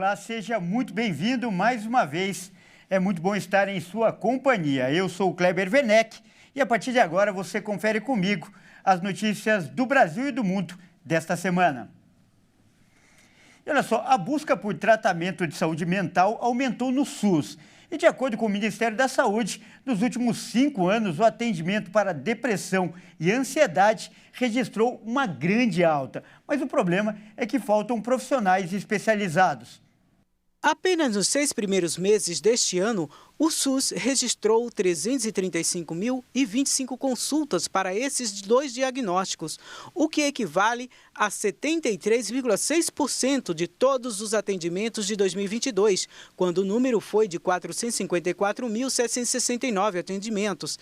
Olá, seja muito bem-vindo mais uma vez. É muito bom estar em sua companhia. Eu sou o Kleber Werneck e a partir de agora você confere comigo as notícias do Brasil e do mundo desta semana. E olha só, a busca por tratamento de saúde mental aumentou no SUS. E de acordo com o Ministério da Saúde, nos últimos 5 anos, o atendimento para depressão e ansiedade registrou uma grande alta. Mas o problema é que faltam profissionais especializados. Apenas nos 6 primeiros meses deste ano, o SUS registrou 335.025 consultas para esses 2 diagnósticos, o que equivale a 73,6% de todos os atendimentos de 2022, quando o número foi de 454.769 atendimentos,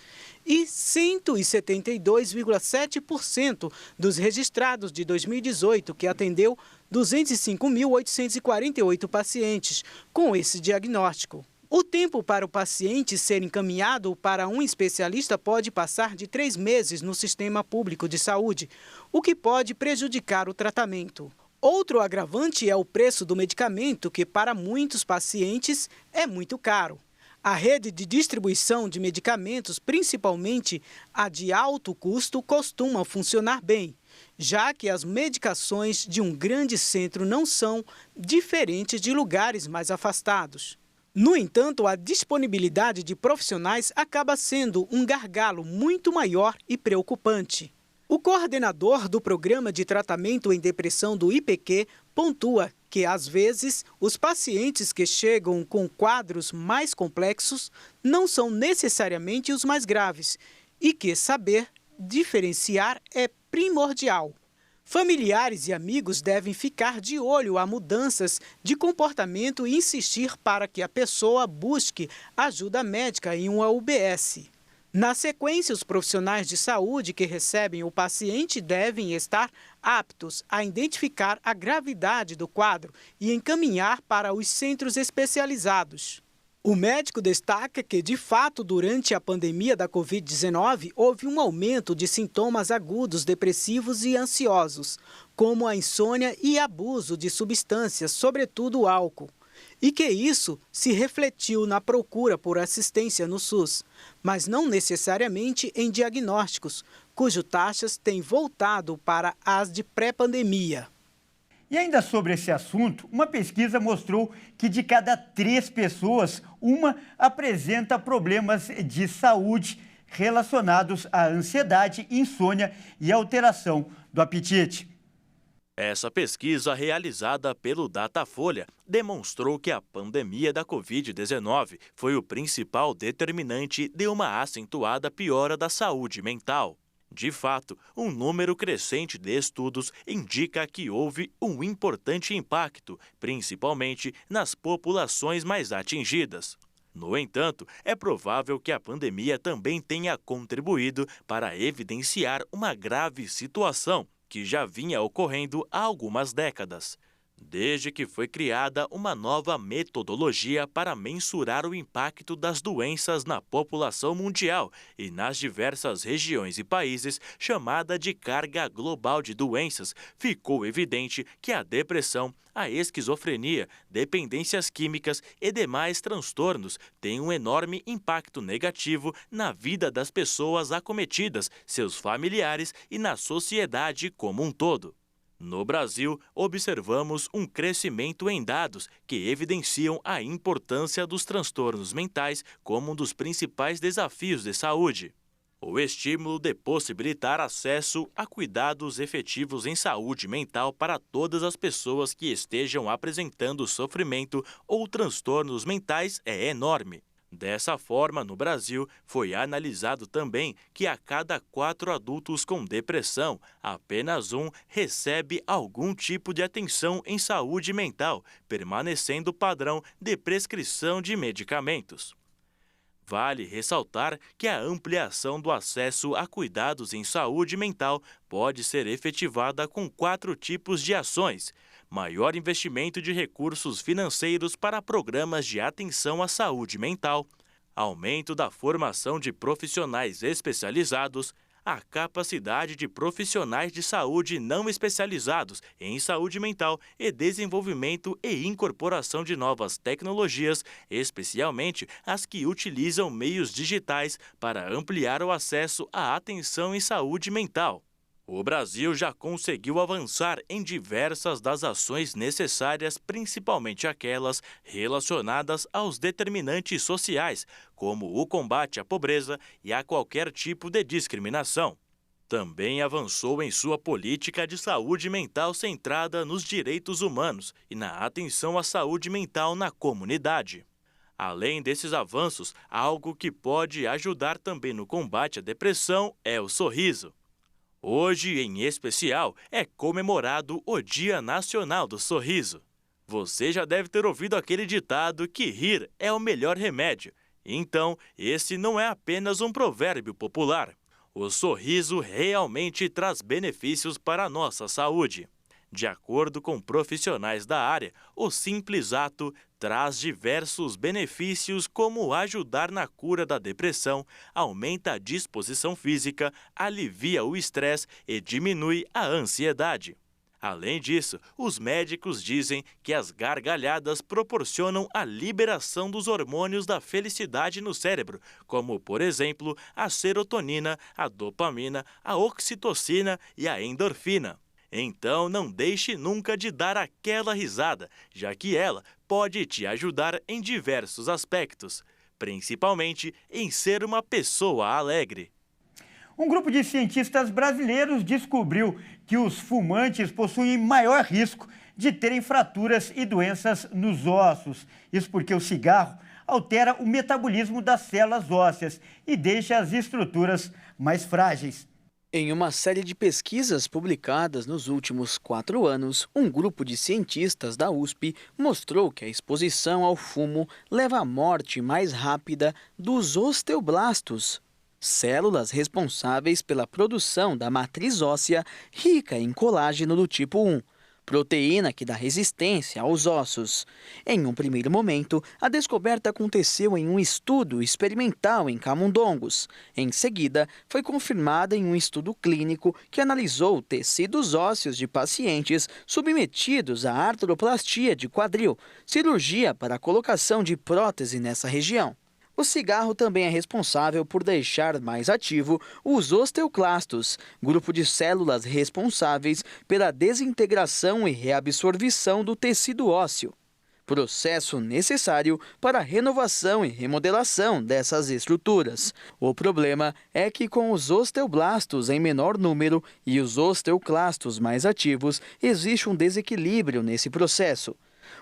e 172,7% dos registrados de 2018, que atendeu 205.848 pacientes com esse diagnóstico. O tempo para o paciente ser encaminhado para um especialista pode passar de 3 meses no sistema público de saúde, o que pode prejudicar o tratamento. Outro agravante é o preço do medicamento, que para muitos pacientes é muito caro. A rede de distribuição de medicamentos, principalmente a de alto custo, costuma funcionar bem, já que as medicações de um grande centro não são diferentes de lugares mais afastados. No entanto, a disponibilidade de profissionais acaba sendo um gargalo muito maior e preocupante. O coordenador do Programa de Tratamento em Depressão do IPQ pontua que, às vezes, os pacientes que chegam com quadros mais complexos não são necessariamente os mais graves e que saber diferenciar é primordial. Familiares e amigos devem ficar de olho a mudanças de comportamento e insistir para que a pessoa busque ajuda médica em uma UBS. Na sequência, os profissionais de saúde que recebem o paciente devem estar aptos a identificar a gravidade do quadro e encaminhar para os centros especializados. O médico destaca que, de fato, durante a pandemia da Covid-19, houve um aumento de sintomas agudos depressivos e ansiosos, como a insônia e abuso de substâncias, sobretudo álcool, e que isso se refletiu na procura por assistência no SUS, mas não necessariamente em diagnósticos, cujas taxas têm voltado para as de pré-pandemia. E ainda sobre esse assunto, uma pesquisa mostrou que de cada 3 pessoas, uma apresenta problemas de saúde relacionados à ansiedade, insônia e alteração do apetite. Essa pesquisa, realizada pelo Datafolha, demonstrou que a pandemia da Covid-19 foi o principal determinante de uma acentuada piora da saúde mental. De fato, um número crescente de estudos indica que houve um importante impacto, principalmente nas populações mais atingidas. No entanto, é provável que a pandemia também tenha contribuído para evidenciar uma grave situação que já vinha ocorrendo há algumas décadas. Desde que foi criada uma nova metodologia para mensurar o impacto das doenças na população mundial e nas diversas regiões e países, chamada de carga global de doenças, ficou evidente que a depressão, a esquizofrenia, dependências químicas e demais transtornos têm um enorme impacto negativo na vida das pessoas acometidas, seus familiares e na sociedade como um todo. No Brasil, observamos um crescimento em dados que evidenciam a importância dos transtornos mentais como um dos principais desafios de saúde. O estímulo de possibilitar acesso a cuidados efetivos em saúde mental para todas as pessoas que estejam apresentando sofrimento ou transtornos mentais é enorme. Dessa forma, no Brasil, foi analisado também que a cada 4 adultos com depressão, apenas um recebe algum tipo de atenção em saúde mental, permanecendo o padrão de prescrição de medicamentos. Vale ressaltar que a ampliação do acesso a cuidados em saúde mental pode ser efetivada com 4 tipos de ações: maior investimento de recursos financeiros para programas de atenção à saúde mental, aumento da formação de profissionais especializados, a capacidade de profissionais de saúde não especializados em saúde mental e desenvolvimento e incorporação de novas tecnologias, especialmente as que utilizam meios digitais para ampliar o acesso à atenção em saúde mental. O Brasil já conseguiu avançar em diversas das ações necessárias, principalmente aquelas relacionadas aos determinantes sociais, como o combate à pobreza e a qualquer tipo de discriminação. Também avançou em sua política de saúde mental centrada nos direitos humanos e na atenção à saúde mental na comunidade. Além desses avanços, algo que pode ajudar também no combate à depressão é o sorriso. Hoje, em especial, é comemorado o Dia Nacional do Sorriso. Você já deve ter ouvido aquele ditado que rir é o melhor remédio. Então, esse não é apenas um provérbio popular. O sorriso realmente traz benefícios para a nossa saúde. De acordo com profissionais da área, o simples ato traz diversos benefícios, como ajudar na cura da depressão, aumenta a disposição física, alivia o estresse e diminui a ansiedade. Além disso, os médicos dizem que as gargalhadas proporcionam a liberação dos hormônios da felicidade no cérebro, como, por exemplo, a serotonina, a dopamina, a oxitocina e a endorfina. Então, não deixe nunca de dar aquela risada, já que ela pode te ajudar em diversos aspectos, principalmente em ser uma pessoa alegre. Um grupo de cientistas brasileiros descobriu que os fumantes possuem maior risco de terem fraturas e doenças nos ossos. Isso porque o cigarro altera o metabolismo das células ósseas e deixa as estruturas mais frágeis. Em uma série de pesquisas publicadas nos últimos 4 anos, um grupo de cientistas da USP mostrou que a exposição ao fumo leva à morte mais rápida dos osteoblastos, células responsáveis pela produção da matriz óssea rica em colágeno do tipo 1, proteína que dá resistência aos ossos. Em um primeiro momento, a descoberta aconteceu em um estudo experimental em camundongos. Em seguida, foi confirmada em um estudo clínico que analisou tecidos ósseos de pacientes submetidos à artroplastia de quadril, cirurgia para a colocação de prótese nessa região. O cigarro também é responsável por deixar mais ativo os osteoclastos, grupo de células responsáveis pela desintegração e reabsorção do tecido ósseo, processo necessário para a renovação e remodelação dessas estruturas. O problema é que com os osteoblastos em menor número e os osteoclastos mais ativos, existe um desequilíbrio nesse processo.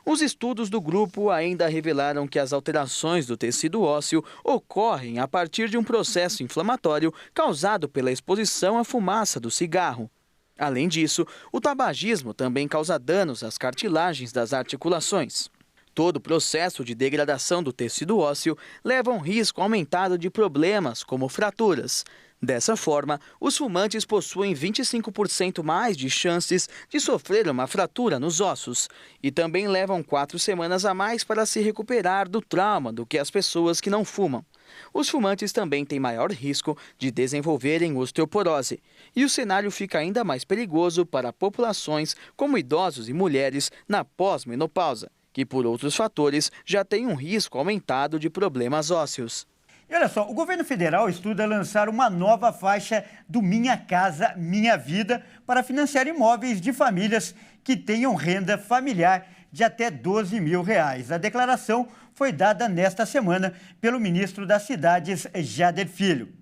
Os estudos do grupo ainda revelaram que as alterações do tecido ósseo ocorrem a partir de um processo inflamatório causado pela exposição à fumaça do cigarro. Além disso, o tabagismo também causa danos às cartilagens das articulações. Todo o processo de degradação do tecido ósseo leva a um risco aumentado de problemas como fraturas. Dessa forma, os fumantes possuem 25% mais de chances de sofrer uma fratura nos ossos e também levam 4 semanas a mais para se recuperar do trauma do que as pessoas que não fumam. Os fumantes também têm maior risco de desenvolverem osteoporose e o cenário fica ainda mais perigoso para populações como idosos e mulheres na pós-menopausa, que por outros fatores já têm um risco aumentado de problemas ósseos. E olha só, o governo federal estuda lançar uma nova faixa do Minha Casa Minha Vida para financiar imóveis de famílias que tenham renda familiar de até R$12 mil. A declaração foi dada nesta semana pelo ministro das Cidades, Jader Filho.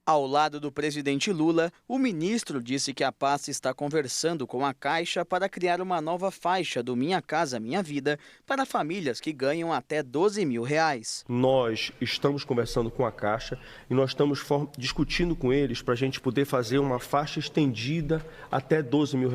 Ao lado do presidente Lula, o ministro disse que a pasta está conversando com a Caixa para criar uma nova faixa do Minha Casa Minha Vida para famílias que ganham até R$12 mil. Nós estamos conversando com a Caixa e nós estamos discutindo com eles para a gente poder fazer uma faixa estendida até R$12 mil.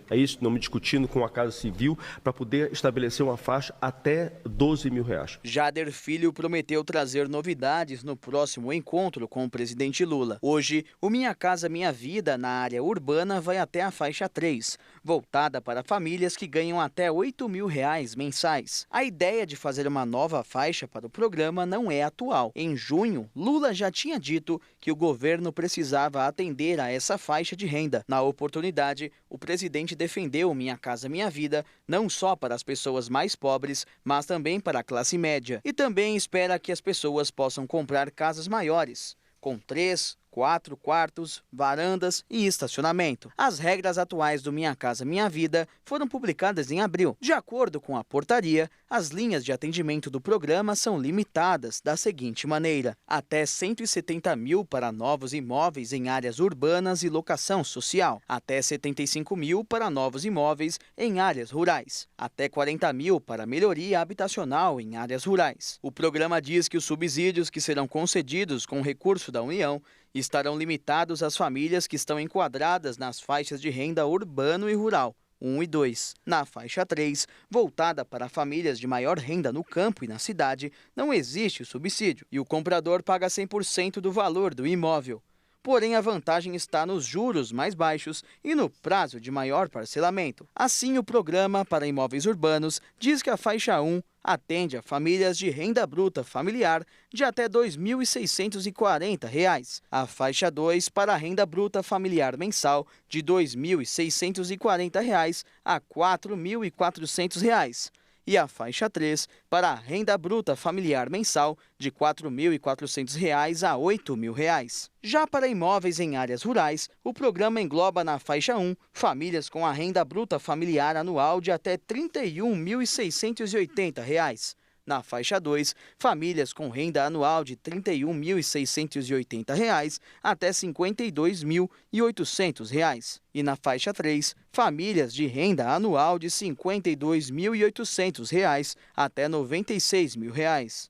É isso, não me discutindo com a Casa Civil para poder estabelecer uma faixa até R$12 mil. Jader Filho prometeu trazer novidades no próximo encontro com o presidente Lula. Hoje, o Minha Casa Minha Vida na área urbana vai até a faixa 3. voltada para famílias que ganham até R$ 8.000 mensais. A ideia de fazer uma nova faixa para o programa não é atual. Em junho, Lula já tinha dito que o governo precisava atender a essa faixa de renda. Na oportunidade, o presidente defendeu Minha Casa Minha Vida não só para as pessoas mais pobres, mas também para a classe média. E também espera que as pessoas possam comprar casas maiores, com 3, 4 quartos, varandas e estacionamento. As regras atuais do Minha Casa Minha Vida foram publicadas em abril. De acordo com a portaria, as linhas de atendimento do programa são limitadas da seguinte maneira: até 170 mil para novos imóveis em áreas urbanas e locação social, até 75 mil para novos imóveis em áreas rurais, até 40 mil para melhoria habitacional em áreas rurais. O programa diz que os subsídios que serão concedidos com recurso da União estarão limitados às famílias que estão enquadradas nas faixas de renda urbano e rural, 1 e 2. Na faixa 3, voltada para famílias de maior renda no campo e na cidade, não existe o subsídio e o comprador paga 100% do valor do imóvel. Porém, a vantagem está nos juros mais baixos e no prazo de maior parcelamento. Assim, o programa para imóveis urbanos diz que a faixa 1 atende a famílias de renda bruta familiar de até R$ 2.640. A faixa 2 para a renda bruta familiar mensal de R$ 2.640 a R$ 4.400. E a faixa 3 para a renda bruta familiar mensal de R$ 4.400 a R$ 8.000. Já para imóveis em áreas rurais, o programa engloba na faixa 1 famílias com a renda bruta familiar anual de até R$ 31.680. Na faixa 2, famílias com renda anual de R$ 31.680 até R$ 52.800. E na faixa 3, famílias de renda anual de R$ 52.800 até R$ 96.000.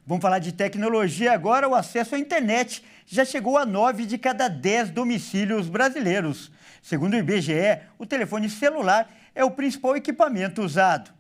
Vamos falar de tecnologia agora. O acesso à internet já chegou a 9 de cada 10 domicílios brasileiros. Segundo o IBGE, o telefone celular é o principal equipamento usado.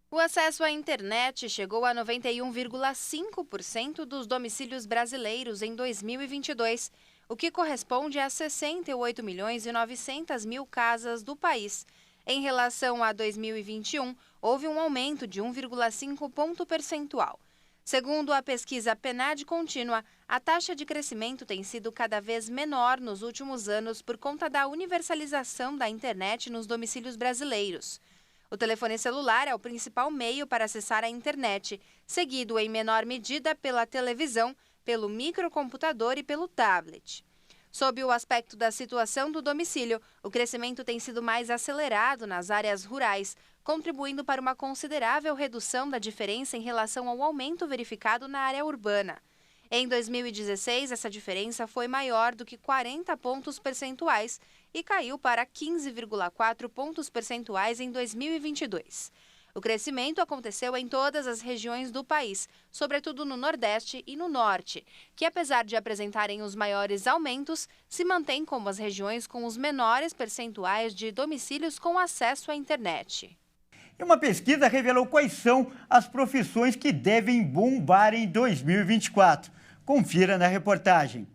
O acesso à internet chegou a 91,5% dos domicílios brasileiros em 2022, o que corresponde a 68.900.000 casas do país. Em relação a 2021, houve um aumento de 1,5 ponto percentual. Segundo a pesquisa PNAD Contínua, a taxa de crescimento tem sido cada vez menor nos últimos anos por conta da universalização da internet nos domicílios brasileiros. O telefone celular é o principal meio para acessar a internet, seguido em menor medida pela televisão, pelo microcomputador e pelo tablet. Sob o aspecto da situação do domicílio, o crescimento tem sido mais acelerado nas áreas rurais, contribuindo para uma considerável redução da diferença em relação ao aumento verificado na área urbana. Em 2016, essa diferença foi maior do que 40 pontos percentuais e caiu para 15,4 pontos percentuais em 2022. O crescimento aconteceu em todas as regiões do país, sobretudo no Nordeste e no Norte, que apesar de apresentarem os maiores aumentos, se mantêm como as regiões com os menores percentuais de domicílios com acesso à internet. E uma pesquisa revelou quais são as profissões que devem bombar em 2024. Confira na reportagem.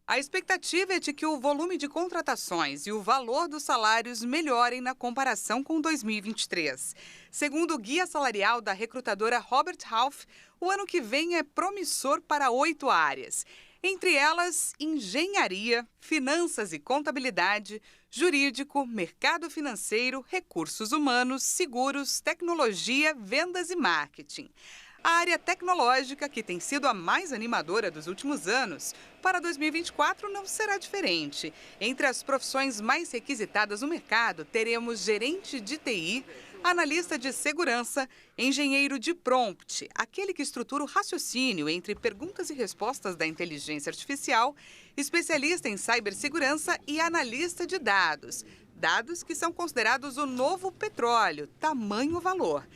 A expectativa é de que o volume de contratações e o valor dos salários melhorem na comparação com 2023. Segundo o guia salarial da recrutadora Robert Half, o ano que vem é promissor para 8 áreas. Entre elas, engenharia, finanças e contabilidade, jurídico, mercado financeiro, recursos humanos, seguros, tecnologia, vendas e marketing. A área tecnológica, que tem sido a mais animadora dos últimos anos, para 2024 não será diferente. Entre as profissões mais requisitadas no mercado, teremos gerente de TI, analista de segurança, engenheiro de prompt, aquele que estrutura o raciocínio entre perguntas e respostas da inteligência artificial, especialista em cibersegurança e analista de dados. Dados que são considerados o novo petróleo, tamanho valor.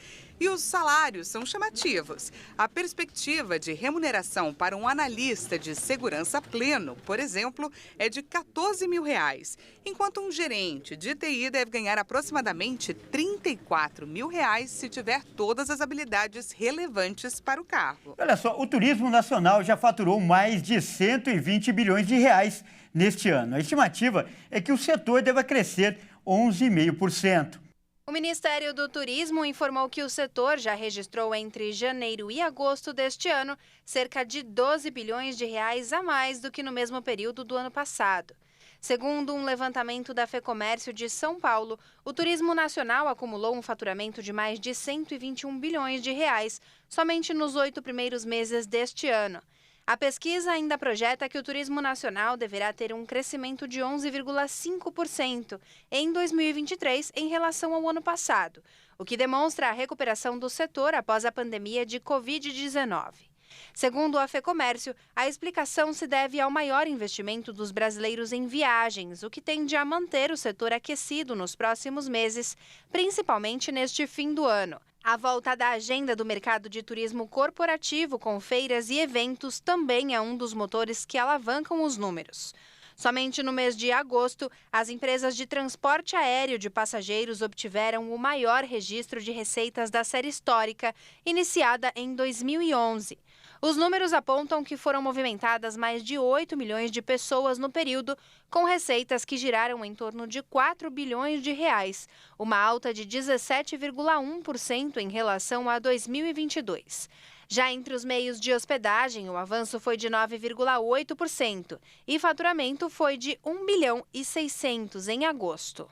E os salários são chamativos. A perspectiva de remuneração para um analista de segurança pleno, por exemplo, é de R$ 14.000, enquanto um gerente de TI deve ganhar aproximadamente R$ 34.000 se tiver todas as habilidades relevantes para o cargo. Olha só, o turismo nacional já faturou mais de 120 bilhões de reais neste ano. A estimativa é que o setor deva crescer 11,5%. O Ministério do Turismo informou que o setor já registrou entre janeiro e agosto deste ano cerca de 12 bilhões de reais a mais do que no mesmo período do ano passado. Segundo um levantamento da FEComércio de São Paulo, o turismo nacional acumulou um faturamento de mais de 121 bilhões de reais somente nos 8 primeiros meses deste ano. A pesquisa ainda projeta que o turismo nacional deverá ter um crescimento de 11,5% em 2023 em relação ao ano passado, o que demonstra a recuperação do setor após a pandemia de Covid-19. Segundo a FEComércio, a explicação se deve ao maior investimento dos brasileiros em viagens, o que tende a manter o setor aquecido nos próximos meses, principalmente neste fim do ano. A volta da agenda do mercado de turismo corporativo com feiras e eventos também é um dos motores que alavancam os números. Somente no mês de agosto, as empresas de transporte aéreo de passageiros obtiveram o maior registro de receitas da série histórica, iniciada em 2011. Os números apontam que foram movimentadas mais de 8 milhões de pessoas no período, com receitas que giraram em torno de 4 bilhões de reais, uma alta de 17,1% em relação a 2022. Já entre os meios de hospedagem, o avanço foi de 9,8% e faturamento foi de 1 bilhão e 600 em agosto.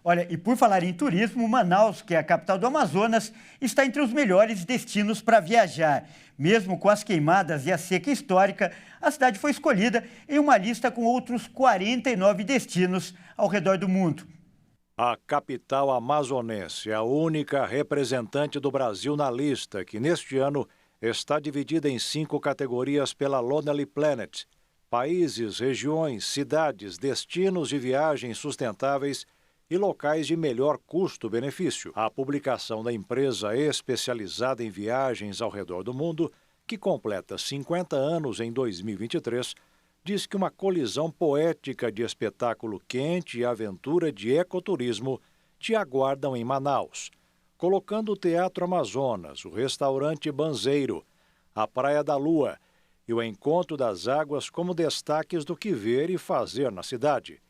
Olha, e por falar em turismo, Manaus, que é a capital do Amazonas, está entre os melhores destinos para viajar. Mesmo com as queimadas e a seca histórica, a cidade foi escolhida em uma lista com outros 49 destinos ao redor do mundo. A capital amazonense é a única representante do Brasil na lista, que neste ano está dividida em 5 categorias pela Lonely Planet: países, regiões, cidades, destinos de viagens sustentáveis e locais de melhor custo-benefício. A publicação da empresa especializada em viagens ao redor do mundo, que completa 50 anos em 2023, diz que uma colisão poética de espetáculo quente e aventura de ecoturismo te aguardam em Manaus, colocando o Teatro Amazonas, o restaurante Banzeiro, a Praia da Lua e o Encontro das Águas como destaques do que ver e fazer na cidade.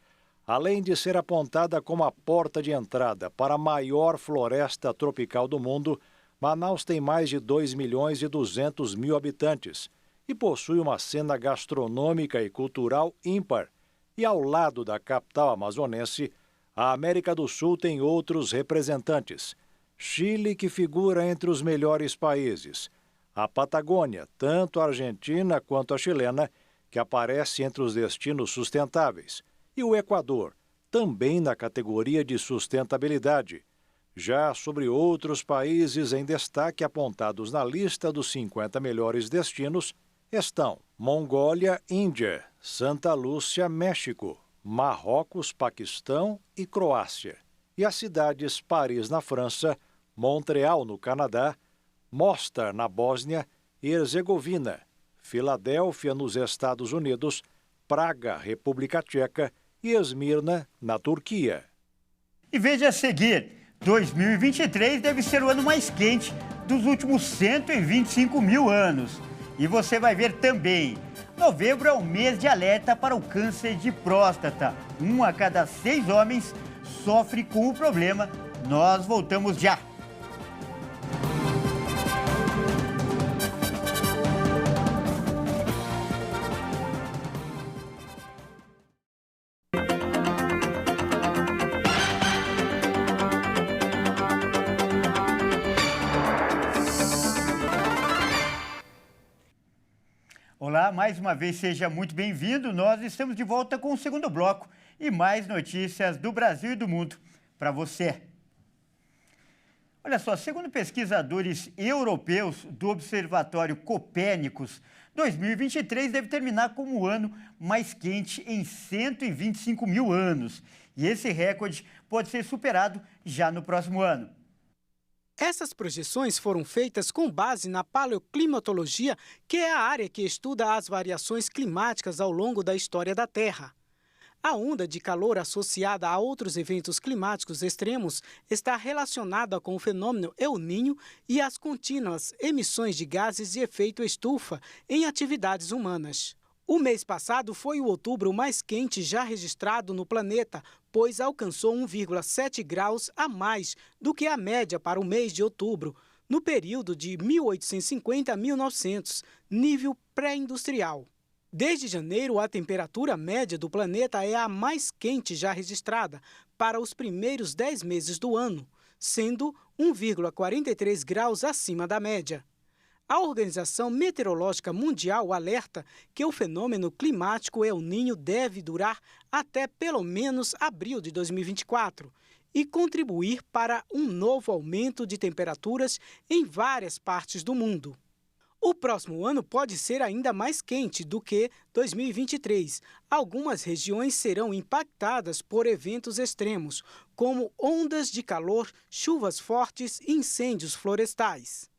Além de ser apontada como a porta de entrada para a maior floresta tropical do mundo, Manaus tem mais de 2.200.000 habitantes e possui uma cena gastronômica e cultural ímpar. E ao lado da capital amazonense, a América do Sul tem outros representantes. Chile, que figura entre os melhores países. A Patagônia, tanto a argentina quanto a chilena, que aparece entre os destinos sustentáveis. E o Equador, também na categoria de sustentabilidade. Já sobre outros países em destaque apontados na lista dos 50 melhores destinos estão Mongólia, Índia, Santa Lúcia, México, Marrocos, Paquistão e Croácia. E as cidades Paris, na França, Montreal, no Canadá, Mostar, na Bósnia e Herzegovina, Filadélfia, nos Estados Unidos, Praga, República Tcheca e Esmirna, na Turquia. E veja a seguir, 2023 deve ser o ano mais quente dos últimos 125 mil anos. E você vai ver também, novembro é o mês de alerta para o câncer de próstata. 1 a cada 6 homens sofre com o problema. Nós voltamos já. Olá, mais uma vez seja muito bem-vindo. Nós estamos de volta com o segundo bloco e mais notícias do Brasil e do mundo para você. Olha só, segundo pesquisadores europeus do Observatório Copérnicos, 2023 deve terminar como o ano mais quente em 125 mil anos. E esse recorde pode ser superado já no próximo ano. Essas projeções foram feitas com base na paleoclimatologia, que é a área que estuda as variações climáticas ao longo da história da Terra. A onda de calor associada a outros eventos climáticos extremos está relacionada com o fenômeno El Niño e as contínuas emissões de gases de efeito estufa em atividades humanas. O mês passado foi o outubro mais quente já registrado no planeta, pois alcançou 1,7 graus a mais do que a média para o mês de outubro, no período de 1850 a 1900, nível pré-industrial. Desde janeiro, a temperatura média do planeta é a mais quente já registrada para os primeiros 10 meses do ano, sendo 1,43 graus acima da média. A Organização Meteorológica Mundial alerta que o fenômeno climático El Niño deve durar até pelo menos abril de 2024 e contribuir para um novo aumento de temperaturas em várias partes do mundo. O próximo ano pode ser ainda mais quente do que 2023. Algumas regiões serão impactadas por eventos extremos, como ondas de calor, chuvas fortes e incêndios florestais.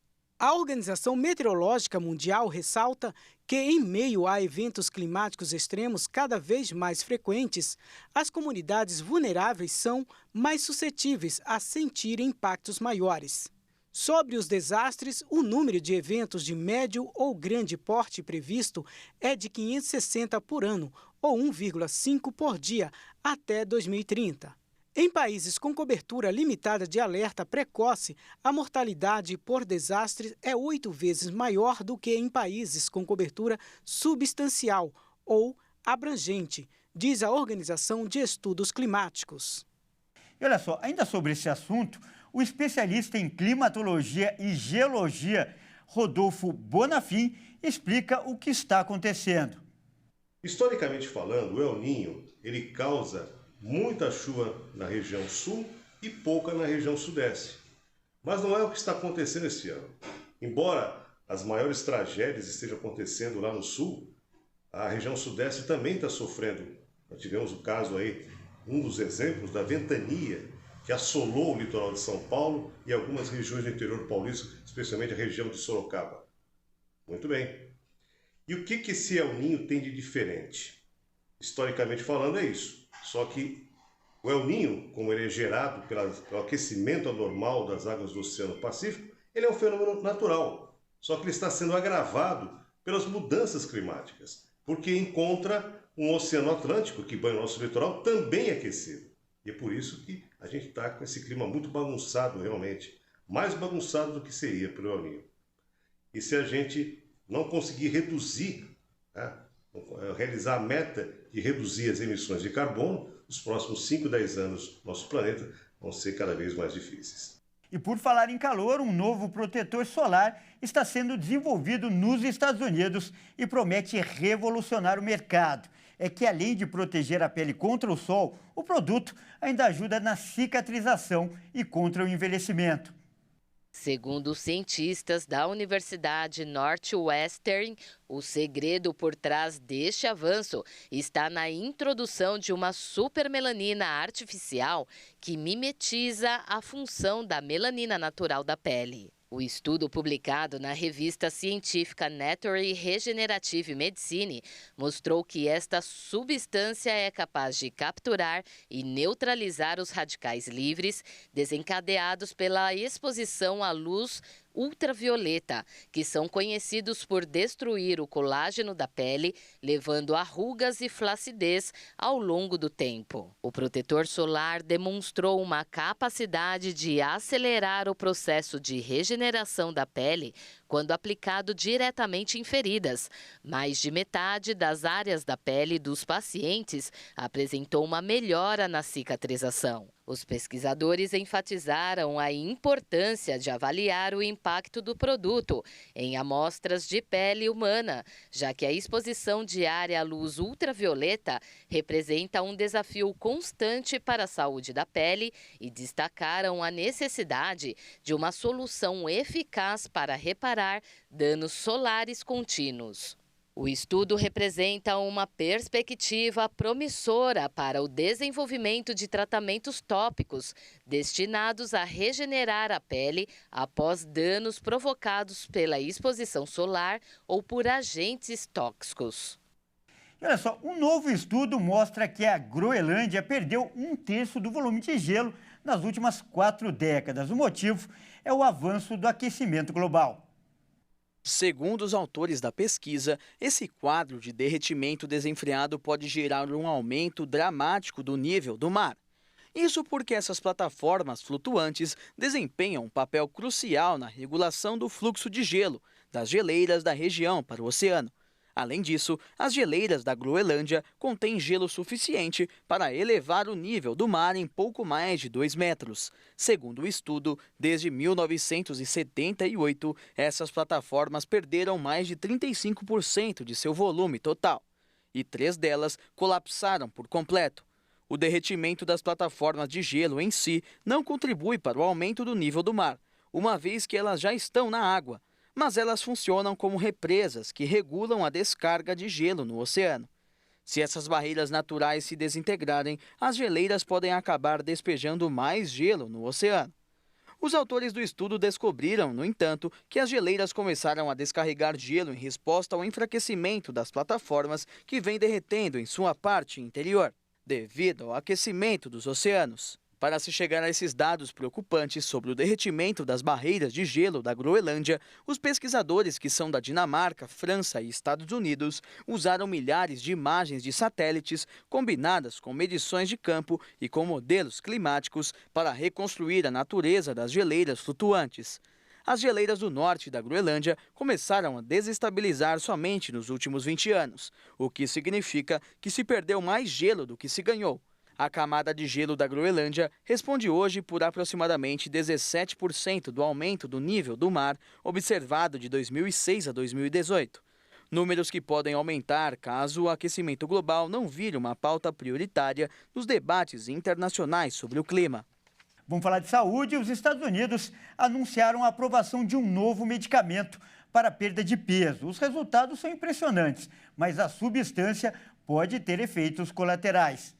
A Organização Meteorológica Mundial ressalta que, em meio a eventos climáticos extremos cada vez mais frequentes, as comunidades vulneráveis são mais suscetíveis a sentir impactos maiores. Sobre os desastres, o número de eventos de médio ou grande porte previsto é de 560 por ano, ou 1,5 por dia, até 2030. Em países com cobertura limitada de alerta precoce, a mortalidade por desastres é 8 vezes maior do que em países com cobertura substancial ou abrangente, diz a Organização de Estudos Climáticos. E olha só, ainda sobre esse assunto, o especialista em climatologia e geologia, Rodolfo Bonafim, explica o que está acontecendo. Historicamente falando, o El Niño, ele causa muita chuva na região sul e pouca na região sudeste. Mas não é o que está acontecendo esse ano. Embora as maiores tragédias estejam acontecendo lá no sul, a região sudeste também está sofrendo. Nós tivemos o caso aí, um dos exemplos da ventania, que assolou o litoral de São Paulo e algumas regiões do interior paulista, especialmente a região de Sorocaba. Muito bem. E o que esse El Niño tem de diferente? Historicamente falando, é isso. Só que o El Niño, como ele é gerado pelo aquecimento anormal das águas do Oceano Pacífico, ele é um fenômeno natural. Só que ele está sendo agravado pelas mudanças climáticas, porque encontra um Oceano Atlântico, que banha o nosso litoral, também aquecido. E é por isso que a gente está com esse clima muito bagunçado, realmente. Mais bagunçado do que seria pelo El Niño. E se a gente não conseguir reduzir, realizar a meta de reduzir as emissões de carbono, nos próximos 5, 10 anos, nosso planeta vão ser cada vez mais difíceis. E por falar em calor, um novo protetor solar está sendo desenvolvido nos Estados Unidos e promete revolucionar o mercado. É que, além de proteger a pele contra o sol, o produto ainda ajuda na cicatrização e contra o envelhecimento. Segundo os cientistas da Universidade Northwestern, o segredo por trás deste avanço está na introdução de uma supermelanina artificial que mimetiza a função da melanina natural da pele. O estudo publicado na revista científica Nature Regenerative Medicine mostrou que esta substância é capaz de capturar e neutralizar os radicais livres desencadeados pela exposição à luz ultravioleta, que são conhecidos por destruir o colágeno da pele, levando a rugas e flacidez ao longo do tempo. O protetor solar demonstrou uma capacidade de acelerar o processo de regeneração da pele quando aplicado diretamente em feridas. Mais de metade das áreas da pele dos pacientes apresentou uma melhora na cicatrização. Os pesquisadores enfatizaram a importância de avaliar o impacto do produto em amostras de pele humana, já que a exposição diária à luz ultravioleta representa um desafio constante para a saúde da pele e destacaram a necessidade de uma solução eficaz para reparar danos solares contínuos. O estudo representa uma perspectiva promissora para o desenvolvimento de tratamentos tópicos destinados a regenerar a pele após danos provocados pela exposição solar ou por agentes tóxicos. E olha só, um novo estudo mostra que a Groenlândia perdeu 1/3 do volume de gelo nas últimas 4 décadas. O motivo é o avanço do aquecimento global. Segundo os autores da pesquisa, esse quadro de derretimento desenfreado pode gerar um aumento dramático do nível do mar. Isso porque essas plataformas flutuantes desempenham um papel crucial na regulação do fluxo de gelo das geleiras da região para o oceano. Além disso, as geleiras da Groenlândia contêm gelo suficiente para elevar o nível do mar em pouco mais de 2 metros. Segundo o estudo, desde 1978, essas plataformas perderam mais de 35% de seu volume total, e 3 delas colapsaram por completo. O derretimento das plataformas de gelo em si não contribui para o aumento do nível do mar, uma vez que elas já estão na água, mas elas funcionam como represas que regulam a descarga de gelo no oceano. Se essas barreiras naturais se desintegrarem, as geleiras podem acabar despejando mais gelo no oceano. Os autores do estudo descobriram, no entanto, que as geleiras começaram a descarregar gelo em resposta ao enfraquecimento das plataformas que vem derretendo em sua parte interior, devido ao aquecimento dos oceanos. Para se chegar a esses dados preocupantes sobre o derretimento das barreiras de gelo da Groenlândia, os pesquisadores que são da Dinamarca, França e Estados Unidos usaram milhares de imagens de satélites combinadas com medições de campo e com modelos climáticos para reconstruir a natureza das geleiras flutuantes. As geleiras do norte da Groenlândia começaram a desestabilizar somente nos últimos 20 anos, o que significa que se perdeu mais gelo do que se ganhou. A camada de gelo da Groenlândia responde hoje por aproximadamente 17% do aumento do nível do mar observado de 2006 a 2018. Números que podem aumentar caso o aquecimento global não vire uma pauta prioritária nos debates internacionais sobre o clima. Vamos falar de saúde. Os Estados Unidos anunciaram a aprovação de um novo medicamento para a perda de peso. Os resultados são impressionantes, mas a substância pode ter efeitos colaterais.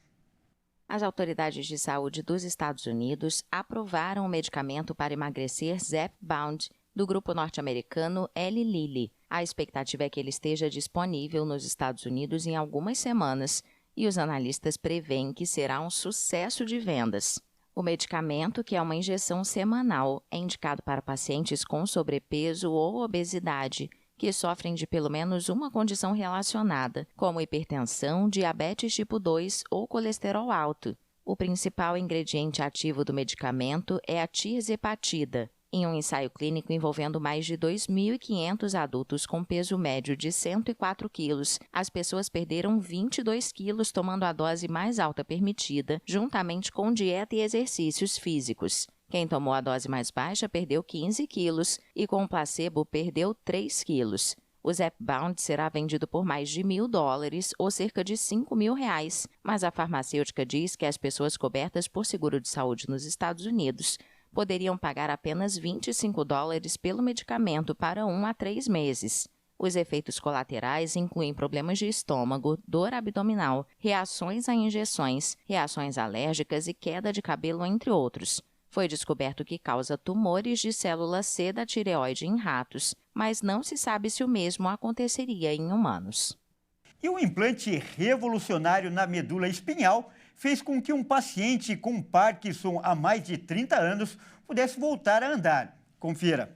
As autoridades de saúde dos Estados Unidos aprovaram o medicamento para emagrecer Zepbound, do grupo norte-americano Eli Lilly. A expectativa é que ele esteja disponível nos Estados Unidos em algumas semanas e os analistas preveem que será um sucesso de vendas. O medicamento, que é uma injeção semanal, é indicado para pacientes com sobrepeso ou obesidade, que sofrem de pelo menos uma condição relacionada, como hipertensão, diabetes tipo 2 ou colesterol alto. O principal ingrediente ativo do medicamento é a tirzepatida. Em um ensaio clínico envolvendo mais de 2.500 adultos com peso médio de 104 quilos, as pessoas perderam 22 quilos tomando a dose mais alta permitida, juntamente com dieta e exercícios físicos. Quem tomou a dose mais baixa perdeu 15 quilos e com o placebo perdeu 3 quilos. O Zepbound será vendido por mais de $1.000 ou cerca de R$5.000, mas a farmacêutica diz que as pessoas cobertas por seguro de saúde nos Estados Unidos poderiam pagar apenas $25 pelo medicamento para 1 a 3 meses. Os efeitos colaterais incluem problemas de estômago, dor abdominal, reações a injeções, reações alérgicas e queda de cabelo, entre outros. Foi descoberto que causa tumores de célula C da tireoide em ratos, mas não se sabe se o mesmo aconteceria em humanos. E o implante revolucionário na medula espinhal fez com que um paciente com Parkinson há mais de 30 anos pudesse voltar a andar. Confira.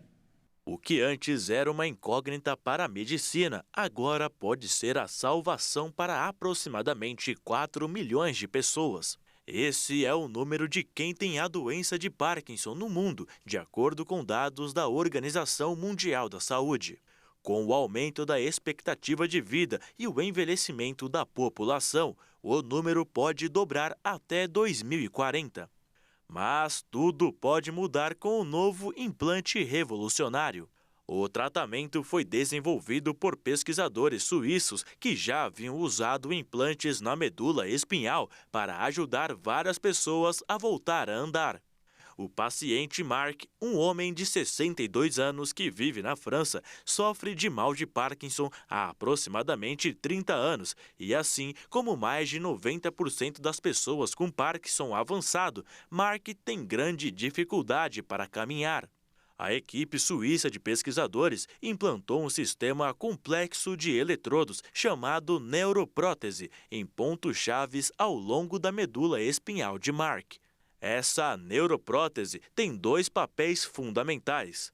O que antes era uma incógnita para a medicina, agora pode ser a salvação para aproximadamente 4 milhões de pessoas. Esse é o número de quem tem a doença de Parkinson no mundo, de acordo com dados da Organização Mundial da Saúde. Com o aumento da expectativa de vida e o envelhecimento da população, o número pode dobrar até 2040. Mas tudo pode mudar com o novo implante revolucionário. O tratamento foi desenvolvido por pesquisadores suíços que já haviam usado implantes na medula espinhal para ajudar várias pessoas a voltar a andar. O paciente Mark, um homem de 62 anos que vive na França, sofre de mal de Parkinson há aproximadamente 30 anos e, assim como mais de 90% das pessoas com Parkinson avançado, Mark tem grande dificuldade para caminhar. A equipe suíça de pesquisadores implantou um sistema complexo de eletrodos chamado neuroprótese em pontos-chaves ao longo da medula espinhal de Mark. Essa neuroprótese tem 2 papéis fundamentais.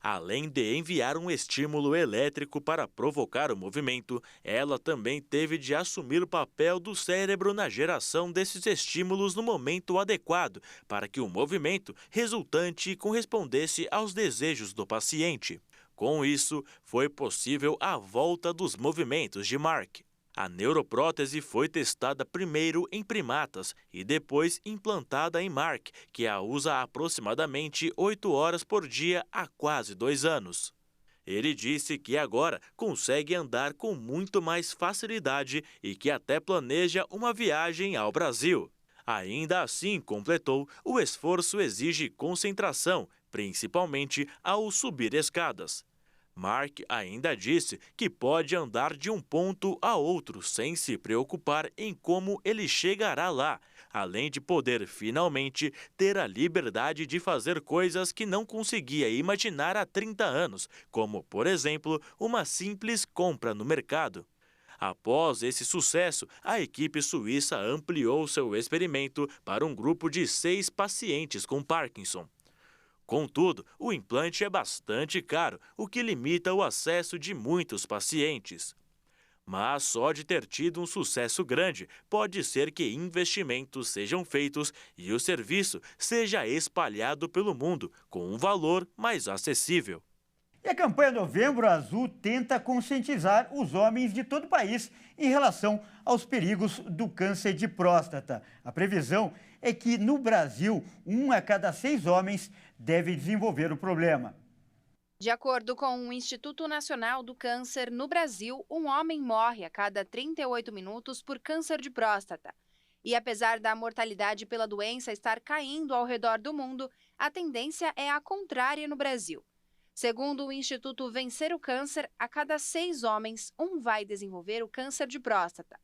Além de enviar um estímulo elétrico para provocar o movimento, ela também teve de assumir o papel do cérebro na geração desses estímulos no momento adequado, para que o movimento resultante correspondesse aos desejos do paciente. Com isso, foi possível a volta dos movimentos de Mark. A neuroprótese foi testada primeiro em primatas e depois implantada em Mark, que a usa há aproximadamente 8 horas por dia há quase 2 anos. Ele disse que agora consegue andar com muito mais facilidade e que até planeja uma viagem ao Brasil. Ainda assim, completou, o esforço exige concentração, principalmente ao subir escadas. Mark ainda disse que pode andar de um ponto a outro sem se preocupar em como ele chegará lá, além de poder finalmente ter a liberdade de fazer coisas que não conseguia imaginar há 30 anos, como, por exemplo, uma simples compra no mercado. Após esse sucesso, a equipe suíça ampliou seu experimento para um grupo de 6 pacientes com Parkinson. Contudo, o implante é bastante caro, o que limita o acesso de muitos pacientes. Mas só de ter tido um sucesso grande, pode ser que investimentos sejam feitos e o serviço seja espalhado pelo mundo, com um valor mais acessível. E a campanha Novembro Azul tenta conscientizar os homens de todo o país em relação aos perigos do câncer de próstata. A previsão é que, no Brasil, 1 a cada 6 homens deve desenvolver o problema. De acordo com o Instituto Nacional do Câncer, no Brasil, um homem morre a cada 38 minutos por câncer de próstata. E apesar da mortalidade pela doença estar caindo ao redor do mundo, a tendência é a contrária no Brasil. Segundo o Instituto Vencer o Câncer, a cada 6 homens, um vai desenvolver o câncer de próstata.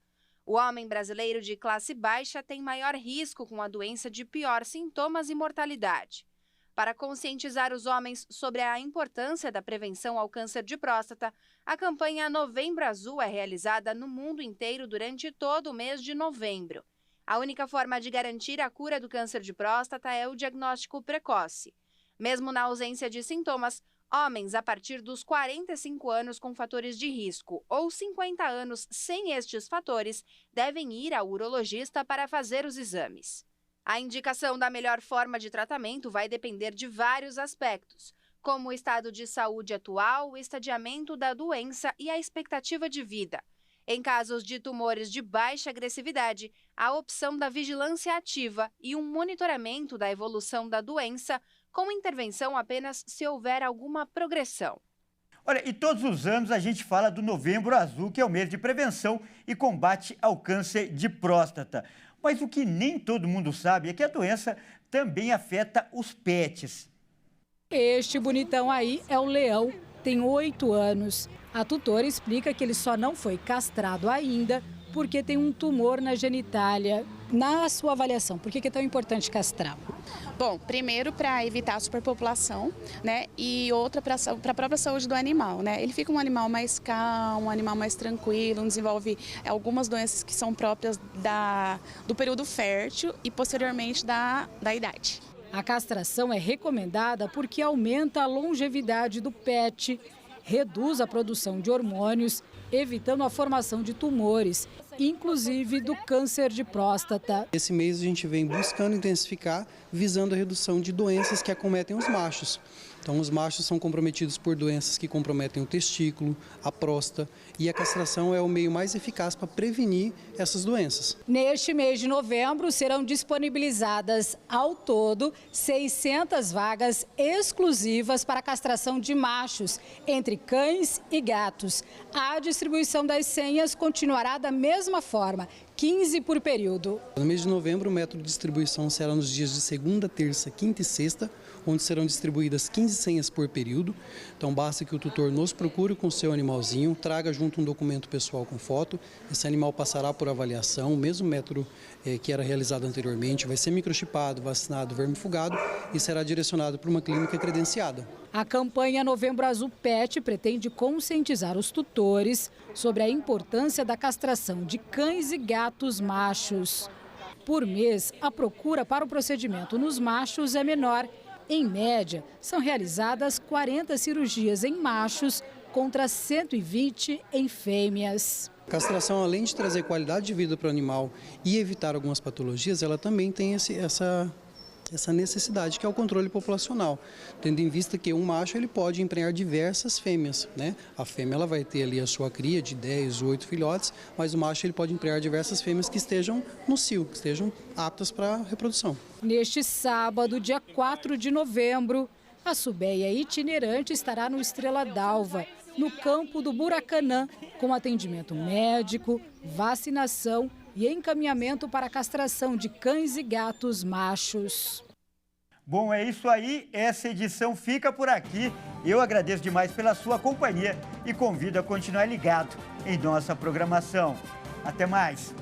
O homem brasileiro de classe baixa tem maior risco com a doença de pior sintomas e mortalidade. Para conscientizar os homens sobre a importância da prevenção ao câncer de próstata, a campanha Novembro Azul é realizada no mundo inteiro durante todo o mês de novembro. A única forma de garantir a cura do câncer de próstata é o diagnóstico precoce. Mesmo na ausência de sintomas, homens a partir dos 45 anos com fatores de risco ou 50 anos sem estes fatores devem ir ao urologista para fazer os exames. A indicação da melhor forma de tratamento vai depender de vários aspectos, como o estado de saúde atual, o estadiamento da doença e a expectativa de vida. Em casos de tumores de baixa agressividade, a opção da vigilância ativa e um monitoramento da evolução da doença, com intervenção apenas se houver alguma progressão. Olha, e todos os anos a gente fala do Novembro Azul, que é o mês de prevenção e combate ao câncer de próstata. Mas o que nem todo mundo sabe é que a doença também afeta os pets. Este bonitão aí é o Leão, tem 8 anos. A tutora explica que ele só não foi castrado ainda porque tem um tumor na genitália. Na sua avaliação, por que é tão importante castrar? Bom, primeiro para evitar a superpopulação, né? E outra para a própria saúde do animal, né? Ele fica um animal mais calmo, um animal mais tranquilo, não desenvolve algumas doenças que são próprias do período fértil e posteriormente da idade. A castração é recomendada porque aumenta a longevidade do pet, reduz a produção de hormônios, evitando a formação de tumores, inclusive do câncer de próstata. Esse mês a gente vem buscando intensificar, visando a redução de doenças que acometem os machos. Então, os machos são comprometidos por doenças que comprometem o testículo, a próstata, e a castração é o meio mais eficaz para prevenir essas doenças. Neste mês de novembro, serão disponibilizadas ao todo 600 vagas exclusivas para a castração de machos, entre cães e gatos. A distribuição das senhas continuará da mesma forma, 15 por período. No mês de novembro, o método de distribuição será nos dias de segunda, terça, quinta e sexta, onde serão distribuídas 15 senhas por período. Então basta que o tutor nos procure com o seu animalzinho, traga junto um documento pessoal com foto. Esse animal passará por avaliação, o mesmo método que era realizado anteriormente, vai ser microchipado, vacinado, vermifugado e será direcionado para uma clínica credenciada. A campanha Novembro Azul Pet pretende conscientizar os tutores sobre a importância da castração de cães e gatos machos. Por mês, a procura para o procedimento nos machos é menor Em média, são realizadas 40 cirurgias em machos contra 120 em fêmeas. A castração, além de trazer qualidade de vida para o animal e evitar algumas patologias, ela também tem essa necessidade, que é o controle populacional, tendo em vista que um macho ele pode emprenhar diversas fêmeas, né? A fêmea ela vai ter ali a sua cria de 10, 8 filhotes, mas o macho ele pode emprenhar diversas fêmeas que estejam no cio, que estejam aptas para a reprodução. Neste sábado, dia 4 de novembro, a Subeia itinerante estará no Estrela d'Alva, no campo do Buracanã, com atendimento médico, vacinação e encaminhamento para a castração de cães e gatos machos. Bom, é isso aí. Essa edição fica por aqui. Eu agradeço demais pela sua companhia e convido a continuar ligado em nossa programação. Até mais!